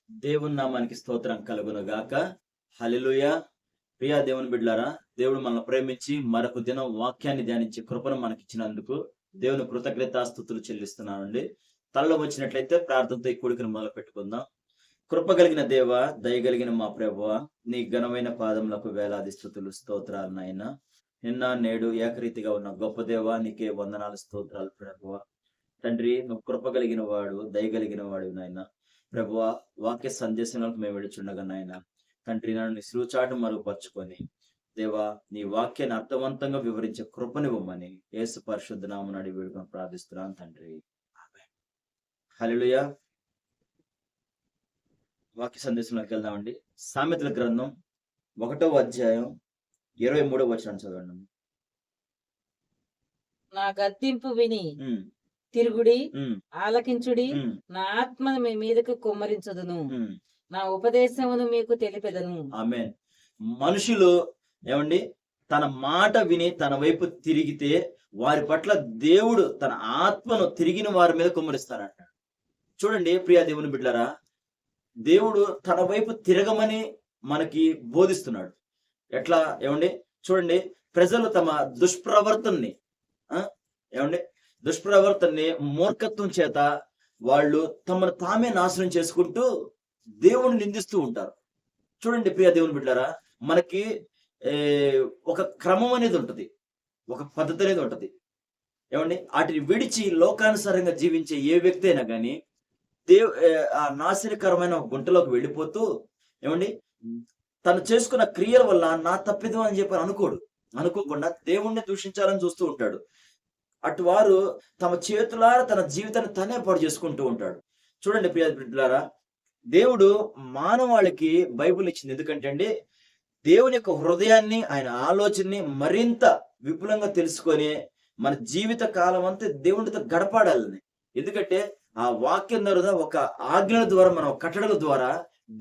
దేవుని నామానికి స్తోత్రం కలుగును గాక. హల్లెలూయా. ప్రియా దేవుని బిడ్డలారా, దేవుడు మనల్ని ప్రేమించి మరొక దినం వాక్యాన్ని ధ్యానించే కృపను మనకిచ్చినందుకు దేవుని కృతజ్ఞతాస్తుతులు చెల్లిస్తున్నానండి. తలలో వచ్చినట్లయితే ప్రార్థనతో ఈ కూడికను మొదలు పెట్టుకుందాం. కృప కలిగిన దేవ, దయగలిగిన మా ప్రభువ, నీ ఘనమైన పాదములకు వేలాది స్తుతులు స్తోత్రాలు నాయనా. నిన్న నేడు ఏకరీతిగా ఉన్న గొప్ప దేవ, నీకే వందనాలు స్తోత్రాలు ప్రభువ. తండ్రి, నువ్వు కృప కలిగిన వాడు, దయగలిగిన వాడు నాయన. ప్రభువ, వాక్య సందేశాలకు మేము వెళుచుండగా నాయన తండ్రి, నన్ను నీ శిలువచాటు మరుగుపరుచుకొని దేవా, నీ వాక్యాన్ని అర్థవంతంగా వివరించే కృపనివ్వమని యేసు పరిశుద్ధ నామమున అడిగి వేడుకొని ప్రార్థిస్తున్నాను తండ్రి. ఆమేన్. హల్లెలూయా. వాక్య సందేశంలోకి వెళ్దామండి. సామెతల గ్రంథం 1వ అధ్యాయం 23వ వచనం చదవండి. నా గద్దింపు విని ఉమ్, తిరుగుడి, ఉమ్, ఆలకించుడి. ఉమ్, నా ఆత్మను మీ మీదకు కుమ్మరించదును, ఉమ్. నా ఉపదేశమును మీకు తెలిపెదను. ఆమేన్. మనుషులు ఏమండి తన మాట విని తన వైపు తిరిగితే వారి పట్ల దేవుడు తన ఆత్మను తిరిగిన వారి మీద కుమ్మరిస్తారంట. చూడండి ప్రియా దేవుని బిడ్డలారా, దేవుడు తన వైపు తిరగమని మనకి బోధిస్తున్నాడు. ఎట్లా ఏమండి చూడండి, ప్రజలు తమ దుష్ప్రవర్తనని ఆ ఏమండి దుష్ప్రవర్తనని మూర్ఖత్వం చేత వాళ్ళు తమను తామే నాశనం చేసుకుంటూ దేవుణ్ణి నిందిస్తూ ఉంటారు. చూడండి ప్రియ దేవుని బిడ్డారా, మనకి ఒక క్రమం అనేది ఉంటది, ఒక పద్ధతి అనేది ఉంటది. ఏమండి వాటిని విడిచి లోకానుసారంగా జీవించే ఏ వ్యక్తి అయినా కానీ ఆ నాశనకరమైన గుంటలోకి వెళ్ళిపోతూ ఏమండి తను చేసుకున్న క్రియల వల్ల నా తప్పిదం అని చెప్పి అనుకోకుండా దేవుణ్ణి దూషించాలని చూస్తూ ఉంటాడు. అటువారు తమ చేతులారా తన జీవితాన్ని తనే పాడు చేసుకుంటూ ఉంటాడు. చూడండి ప్రియ బిడ్డలారా, దేవుడు మానవాళికి బైబిల్ ఇచ్చింది ఎందుకంటే అండి, దేవుని యొక్క హృదయాన్ని, ఆయన ఆలోచనని మరింత విపులంగా తెలుసుకొని మన జీవిత కాలం అంతా దేవునితో గడపాడాలని. ఎందుకంటే ఆ వాక్యం ద్వారా, ఒక ఆజ్ఞల ద్వారా, మన కట్టడల ద్వారా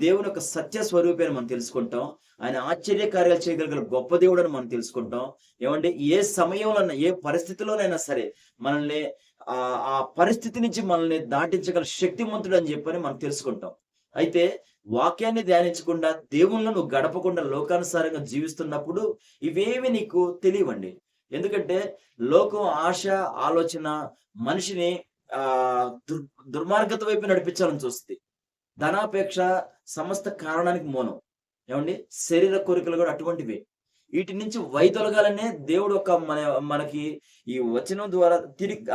దేవుని యొక్క సత్య స్వరూపాన్ని మనం తెలుసుకుంటాం. ఆయన ఆశ్చర్యకార్యాలు చేయగలిగిన గొప్ప దేవుడు అని మనం తెలుసుకుంటాం. ఏమంటే ఏ సమయంలో, ఏ పరిస్థితిలోనైనా సరే మనల్ని ఆ పరిస్థితి నుంచి మనల్ని దాటించగల శక్తిమంతుడు అని చెప్పని మనం తెలుసుకుంటాం. అయితే వాక్యాన్ని ధ్యానించకుండా, దేవుళ్ళను నువ్వు గడపకుండా లోకానుసారంగా జీవిస్తున్నప్పుడు ఇవేవి నీకు తెలియవండి. ఎందుకంటే లోకం ఆశ, ఆలోచన మనిషిని దుర్మార్గత వైపు నడిపించాలని చూస్తుంది. ధనాపేక్ష సమస్త కారణానికి మూలం. ఏమండి శరీర కోరికలు కూడా అటువంటివే. వీటి నుంచి వైదొలగాలనే దేవుడు ఒక మనకి ఈ వచనం ద్వారా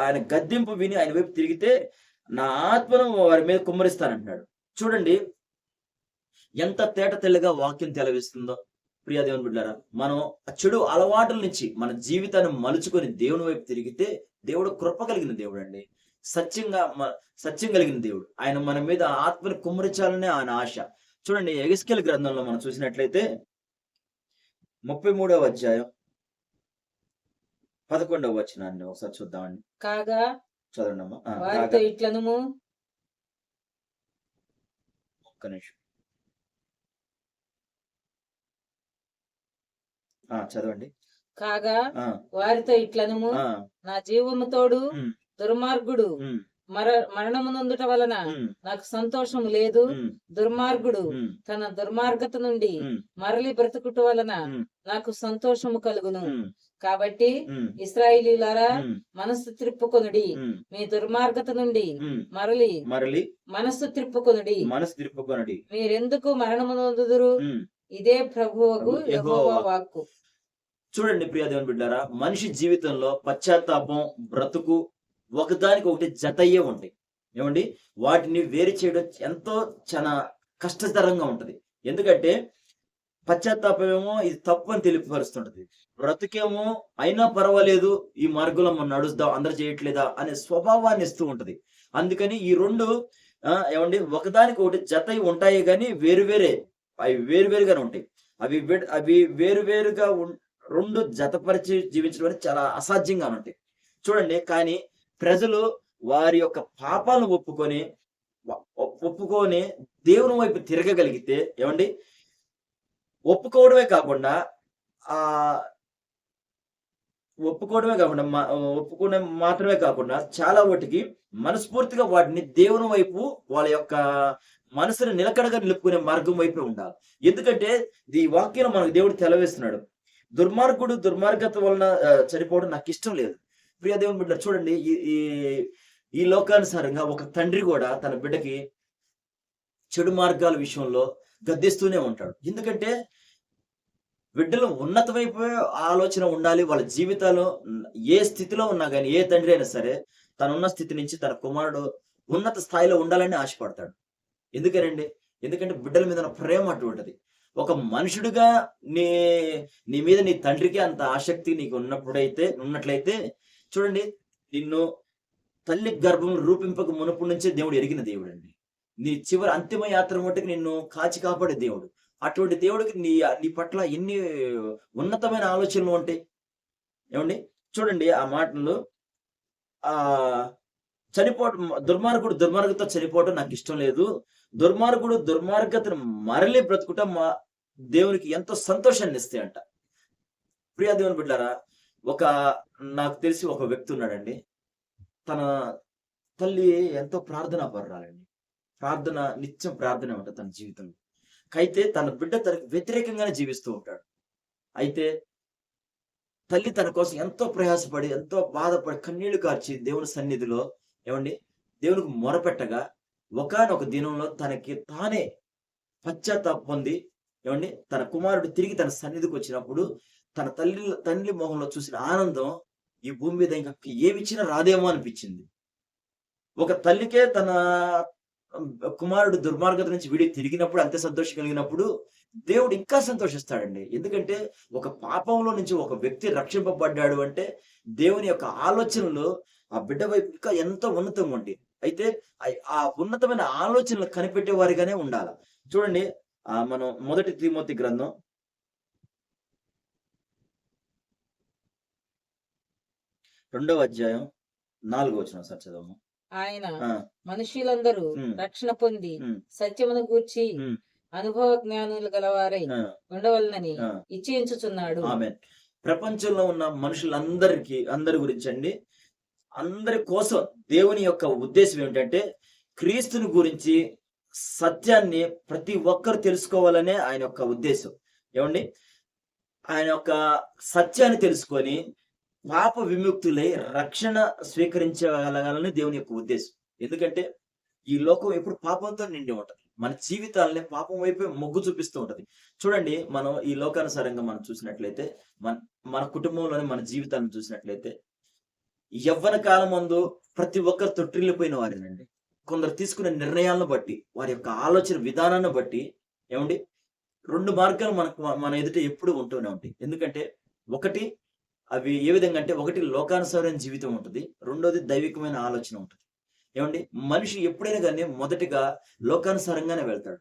ఆయన గద్దింపు విని ఆయన వైపు తిరిగితే నా ఆత్మను వారి మీద కుమ్మరిస్తానంటున్నాడు. చూడండి ఎంత తేట తెల్లగా వాక్యం తెలవిస్తుందో. ప్రియా దేవుని బిడ్డారా, మనం చెడు అలవాటుల నుంచి మన జీవితాన్ని మలుచుకొని దేవుని వైపు తిరిగితే దేవుడు కృప కలిగిన దేవుడు అండి. సత్యం కలిగిన దేవుడు. ఆయన మన మీద ఆత్మని కుమ్మరించాలనే ఆయన ఆశ. చూడండి యెహెజ్కేలు గ్రంథంలో మనం చూసినట్లయితే 33వ అధ్యాయం 11వ వచనాన్ని ఒకసారి చూద్దామండి. కాగా చదవండి అమ్మా. వారితో ఇట్లనుము, ఒక్క నిమిషం చదవండి. కాగా వారితో ఇట్లనుము, నా జీవము తోడు దుర్మార్గుడు మరణమునందుట వలన నాకు సంతోషము లేదు. దుర్మార్గుడు తన దుర్మార్గత నుండి మరలి బ్రతుకుట వలన నాకు సంతోషము కలుగును. కాబట్టి ఇశ్రాయేలీయులారా, మనస్సు త్రిప్పుకొనుడి, మీ దుర్మార్గత నుండి మరలి మనస్సు త్రిప్పుకొనుడి. మీరెందుకు మరణమునందుదురు? ఇదే ప్రభువుకు యెహోవా వాక్కు. చూడండి ప్రియ దేవుని బిడ్డారా, మనిషి జీవితంలో పశ్చాత్తాపం, బ్రతుకు ఒకదానికి ఒకటి జతయ్యే ఉంటాయి. ఏమండి వాటిని వేరు చేయడం ఎంతో చాలా కష్టతరంగా ఉంటది. ఎందుకంటే పశ్చాత్తాపమేమో ఇది తప్పు అని తెలియపరుస్తుంటది, బ్రతుకేమో అయినా పర్వాలేదు, ఈ మార్గంలో మనం నడుస్తాం, అందరు చేయట్లేదా అనే స్వభావాన్ని ఇస్తూ ఉంటది. అందుకని ఈ రెండు ఏమండి ఒకదానికి ఒకటి జతై ఉంటాయి కానీ అవి వేరువేరుగానే ఉంటాయి. అవి వేరువేరుగా రెండు జతపరిచి జీవించడం అనేది చాలా అసాధ్యంగా ఉంటాయి. చూడండి, కానీ ప్రజలు వారి యొక్క పాపాలను ఒప్పుకొని దేవుని వైపు తిరగగలిగితే, ఏమండి ఒప్పుకోవడమే కాకుండా ఒప్పుకునే మాత్రమే కాకుండా చాలా వాటికి మనస్ఫూర్తిగా వాటిని దేవుని వైపు వాళ్ళ యొక్క మనసుని నిలకడగా నిలుపుకునే మార్గం వైపే ఉండాలి. ఎందుకంటే ఈ వాక్యం మనకు దేవుడు తెలవేస్తున్నాడు. దుర్మార్గుడు దుర్మార్గత వలన చనిపోవడం నాకిష్టం లేదు. ప్రియ దేవుని బిడ్డలారా చూడండి, ఈ ఈ ఈ లోకానుసారంగా ఒక తండ్రి కూడా తన బిడ్డకి చెడు మార్గాల విషయంలో గద్దిస్తూనే ఉంటాడు. ఎందుకంటే బిడ్డలు ఉన్నత వైపు ఆలోచన ఉండాలి. వాళ్ళ జీవితాలు ఏ స్థితిలో ఉన్నా గాని, ఏ తండ్రి అయినా సరే తనున్న స్థితి నుంచి తన కుమారుడు ఉన్నత స్థాయిలో ఉండాలని ఆశపడతాడు. ఎందుకనండి? ఎందుకంటే బిడ్డల మీద ఉన్న ప్రేమ అటువంటిది. ఒక మనుషుడిగా నీ నీ మీద నీ తండ్రికి అంత ఆసక్తి నీకు ఉన్నట్లయితే చూడండి, నిన్ను తల్లి గర్భం రూపింపక మునుపు నుంచే దేవుడు ఎరిగిన దేవుడండి. నీ చివరి అంతిమ యాత్ర మట్టుకు నిన్ను కాచి కాపాడే దేవుడు. అటువంటి దేవుడికి నీ పట్ల ఎన్ని ఉన్నతమైన ఆలోచనలు ఉంటాయి. ఏమండి? చూడండి ఆ మాటలు, ఆ చనిపోవడం, దుర్మార్గుడు దుర్మార్గతో చనిపోవడం నాకు ఇష్టం లేదు. దుర్మార్గుడు దుర్మార్గతను మరలి బ్రతుకుట దేవునికి ఎంతో సంతోషాన్ని ఇస్తాయంట. ప్రియా దేవుని బిడ్డారా, నాకు తెలిసి ఒక వ్యక్తి ఉన్నాడండి. తన తల్లి ఎంతో ప్రార్థనా పరురాలండి. నిత్యం ప్రార్థన ఉంటుంది తన జీవితంలో. అయితే తన బిడ్డ తనకు వ్యతిరేకంగానే జీవిస్తూ ఉంటాడు. అయితే తల్లి తన కోసం ఎంతో ప్రయాసపడి, ఎంతో బాధపడి, కన్నీళ్లు కార్చి దేవుని సన్నిధిలో ఏమండి దేవునికి మొరపెట్టగా, ఒకానొక దినంలో తనకి తానే పశ్చాత్తాపం పొంది, ఏమండి తన కుమారుడు తిరిగి తన సన్నిధికి వచ్చినప్పుడు తన తల్లి మొహంలో చూసిన ఆనందం ఈ భూమి మీద ఇంకా ఏమిచ్చినా రాదేమో అనిపించింది. ఒక తల్లికే తన కుమారుడు దుర్మార్గత నుంచి తిరిగినప్పుడు అంతే సంతోషం కలిగినప్పుడు దేవుడు ఇంకా సంతోషిస్తాడండి. ఎందుకంటే ఒక పాపంలో నుంచి ఒక వ్యక్తి రక్షింపబడ్డాడు అంటే దేవుని యొక్క ఆలోచనలు ఆ బిడ్డ వైపు ఇంకా ఎంతో ఉన్నతంగా ఉంటాయి. అయితే ఆ ఉన్నతమైన ఆలోచనలు కనిపెట్టే వారిగానే ఉండాల. చూడండి, మనం 1 తిమోతి గ్రంథం 2వ అధ్యాయం 4వ వచనం సార్ చదవము. ఆయన మనుషులందరూ రక్షణ పొంది సత్యమును గూర్చి అనుభవ జ్ఞానులు గలవారై ఉండవలనని ఇచ్చించుచున్నాడు. ఆమేన్. ప్రపంచంలో ఉన్న అందరి గురించి అండి, అందరి కోసం దేవుని యొక్క ఉద్దేశం ఏమిటంటే క్రీస్తుని గురించి సత్యాన్ని ప్రతి ఒక్కరు తెలుసుకోవాలనే ఆయన యొక్క ఉద్దేశం. ఏమండి? ఆయన యొక్క సత్యాన్ని తెలుసుకొని పాప విముక్తులై రక్షణ స్వీకరించగలగాలని దేవుని యొక్క ఉద్దేశం. ఎందుకంటే ఈ లోకం ఎప్పుడు పాపంతో నిండి ఉంటది. మన జీవితాలని పాపం వైపే మొగ్గు చూపిస్తూ ఉంటది. చూడండి, మనం ఈ లోకానుసారంగా మనం చూసినట్లయితే, మన కుటుంబంలోని మన జీవితాలను చూసినట్లయితే, యవ్వన కాలం ముందు ప్రతి ఒక్కరు తొట్టిల్లిపోయిన వారేనండి. కొందరు తీసుకునే నిర్ణయాలను బట్టి, వారి యొక్క ఆలోచన విధానాన్ని బట్టి, ఏమండి 2 మార్గాలు మన ఎదుట ఎప్పుడు ఉంటూనే ఉంటాయి. ఎందుకంటే ఒకటి, అవి ఏ విధంగా అంటే, ఒకటి లోకానుసారమైన జీవితం ఉంటుంది, రెండోది దైవికమైన ఆలోచన ఉంటుంది. ఏమండి? మనిషి ఎప్పుడైనా కానీ మొదటిగా లోకానుసారంగానే వెళ్తాడు.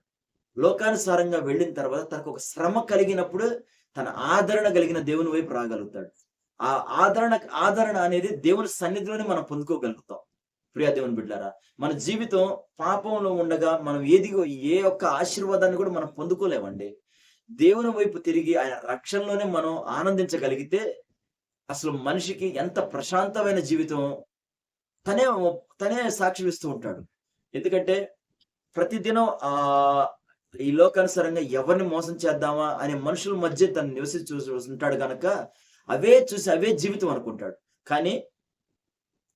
లోకానుసారంగా వెళ్ళిన తర్వాత తనకు ఒక శ్రమ కలిగినప్పుడు తన ఆదరణ కలిగిన దేవుని వైపు రాగలుగుతాడు. ఆ ఆదరణ అనేది దేవుని సన్నిధిలోనే మనం పొందుకోగలుగుతాం. ప్రియా దేవుని బిడ్డారా, మన జీవితం పాపంలో ఉండగా మనం ఏ ఒక్క ఆశీర్వాదాన్ని కూడా మనం పొందుకోలేమండి. దేవుని వైపు తిరిగి ఆయన రక్షణలోనే మనం ఆనందించగలిగితే అసలు మనిషికి ఎంత ప్రశాంతమైన జీవితం తనే సాక్ష్యమిస్తూ ఉంటాడు. ఎందుకంటే ప్రతిదినం ఈ లోకానుసారంగా ఎవరిని మోసం చేద్దామా అనే మనుషుల మధ్య తను నివసించి ఉంటాడు గనక అవే చూసి అవే జీవితం అనుకుంటాడు. కానీ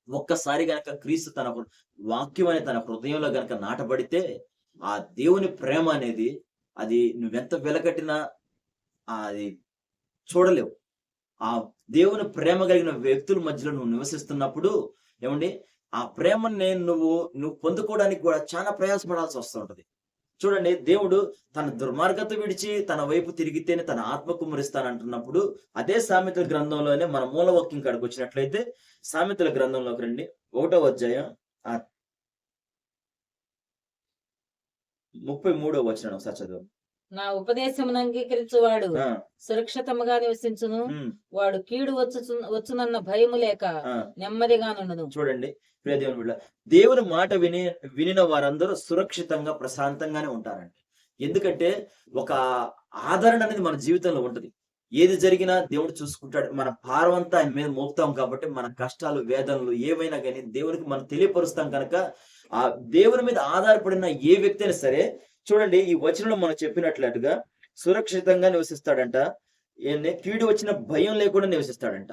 ఒక్కసారి గనక క్రీస్తు తన వాక్యం అనే తన హృదయంలో గనక నాటబడితే ఆ దేవుని ప్రేమ అనేది, అది నువ్వెంత వెలకట్టినా అది చూడలేవు. ఆ దేవుని ప్రేమ కలిగిన వ్యక్తుల మధ్యలో నువ్వు నివసిస్తున్నప్పుడు ఏమండి, ఆ ప్రేమని నువ్వు పొందుకోవడానికి కూడా చాలా ప్రయాసపడాల్సి వస్తూ ఉంటది. చూడండి, దేవుడు తన దుర్మార్గత విడిచి తన వైపు తిరిగితేనే తన ఆత్మ కుమ్మరిస్తానంటున్నప్పుడు, అదే సామెతల గ్రంథంలోనే మన మూలవాక్యం కాడికి వచ్చినట్లయితే, సామెతల గ్రంథంలోకి రండి, 1వ అధ్యాయం 33వ వచనం ఒకసారి చదువు. నా ఉపదేశమును అంగీకరించువాడు సురక్షితముగా నివసించును, వాడు కీడు వచ్చునన్న భయము లేక నెమ్మదిగా నుండును. చూడండి, దేవుని బిడ్డ, దేవుని మాట వినిన వారందరూ సురక్షితంగా ప్రశాంతంగానే ఉంటారండి. ఎందుకంటే ఒక ఆదరణ అనేది మన జీవితంలో ఉంటది. ఏది జరిగినా దేవుడు చూసుకుంటాడు. మన భారం అంతా ఆయన మీద మోపుతాం కాబట్టి మన కష్టాలు వేదనలు ఏవైనా కానీ దేవునికి మనం తెలియపరుస్తాం కనుక ఆ దేవుని మీద ఆధారపడిన ఏ వ్యక్తి అయినా సరే, చూడండి ఈ వచనంలో మనం చెప్పినట్లుగా సురక్షితంగా నివసిస్తాడంట. కీడు వచ్చిన భయం లేకుండా నివసిస్తాడంట.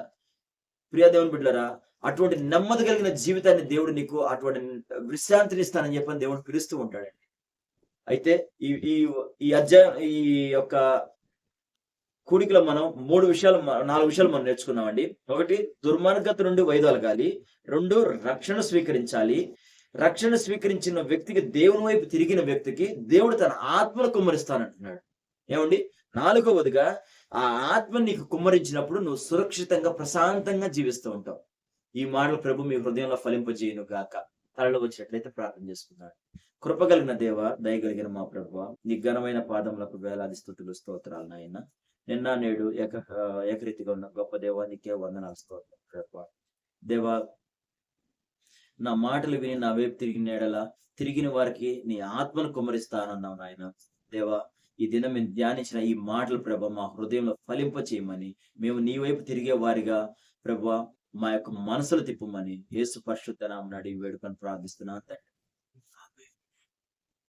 ప్రియ దేవుని బిడ్డలారా, అటువంటి నెమ్మది కలిగిన జీవితాన్ని దేవుడు నీకు అటువంటి విశ్రాంతిని ఇస్తానని చెప్పని దేవుడు పిలుస్తూ ఉంటాడండి. అయితే ఈ ఈ ఈ అధ్యాయం ఈ యొక్క కూడికలో మనం 4 విషయాలు మనం నేర్చుకున్నామండి. 1, దుర్మార్గత నుండి వైదొలగాలి. 2, రక్షణ స్వీకరించాలి. రక్షణ స్వీకరించిన వ్యక్తికి, దేవుని వైపు తిరిగిన వ్యక్తికి దేవుడు తన ఆత్మను కుమ్మరిస్తానంటున్నాడు. ఏమండి? 4వదిగా ఆ ఆత్మ నీకు కుమ్మరించినప్పుడు నువ్వు సురక్షితంగా ప్రశాంతంగా జీవిస్తూ ఉంటావు. ఈ మాటలు ప్రభు మీ హృదయంలో ఫలింపజేయును గాక. తలలో వచ్చినట్లయితే ప్రార్థన చేసుకున్నాడు. కృపగలిగిన దేవ, దయగలిగిన మా ప్రభువా, నీ ఘనమైన పాదములకు వేలాది స్తుతులు స్తోత్రాలు నాయన. నిన్న నేడు ఏకరీతిగా ఉన్న గొప్ప దేవా, నీకే వందనాలు స్తోత్రాలు ప్రభువా. దేవా, నా మాటలు విని నా వైపు తిరిగిన ఎడల తిరిగిన వారికి నీ ఆత్మను కుమ్మరిస్తానన్నావు నాయన. దేవా, ఈ దినం మేము ధ్యానించిన ఈ మాటలు ప్రభా మా హృదయంలో ఫలింప చేయమని, మేము నీ వైపు తిరిగే వారిగా ప్రభా మా యొక్క మనసులు తిప్పమని యేసు పరిశుద్ధ నామమున అడిగి వేడుకొని ప్రార్థిస్తున్నాను తండ్రి.